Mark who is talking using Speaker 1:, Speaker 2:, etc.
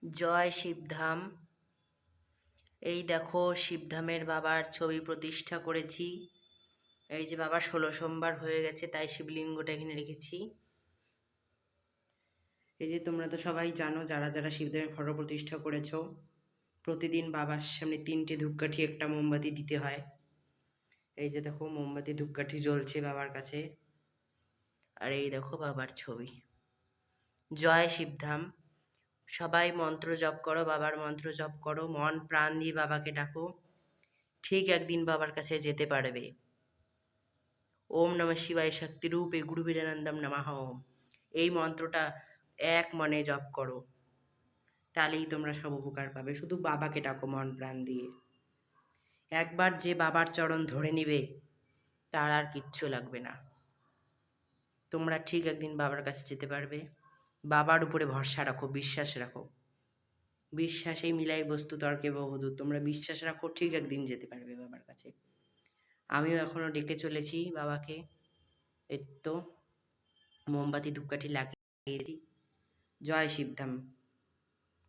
Speaker 1: জয় শিবধাম। এই দেখো শিবধামের বাবার ছবি প্রতিষ্ঠা করেছি। এই যে বাবা 16 সোমবার হয়ে গেছে, তাই শিবলিঙ্গটা এখানে রেখেছি। এই যে তোমরা তো সবাই জানো, যারা যারা শিবধামের ফটো প্রতিষ্ঠা করেছো, প্রতিদিন বাবার সামনে 3টে ধূপকাঠি একটা মোমবাতি দিতে হয়। এই যে দেখো মোমবাতি ধূপকাঠি জ্বলছে বাবার কাছে, আর এই দেখো বাবার ছবি। জয় শিবধাম। সবাই মন্ত্র জপ করো, বাবার মন্ত্র জপ করো, মন প্রাণ দিয়ে বাবাকে ডাকো, ঠিক একদিন বাবার কাছে যেতে পারবে। ওম নমঃ শিবায় শক্তিরূপে গুরুবীরানন্দম নমঃ ওম। এই মন্ত্রটা এক মনে জপ করো, তাহলেই তোমরা সব উপকার পাবে। শুধু বাবাকে ডাকো মন প্রাণ দিয়ে। একবার যে বাবার চরণ ধরে নিবে, তার আর কিচ্ছু লাগবে না। তোমরা ঠিক একদিন বাবার কাছে যেতে পারবে। বাবার উপরে ভরসা রাখো, বিশ্বাস রাখো। বিশ্বাসেই মিলাই বস্তু তর্কে বহুদূর। তোমরা বিশ্বাস রাখো, ঠিক একদিন যেতে পারবে বাবার কাছে। আমিও এখনও ডেকে চলেছি বাবাকে। এই তো মোমবাতি ধূপকাঠি লাগিয়েছি। জয় শিবধাম।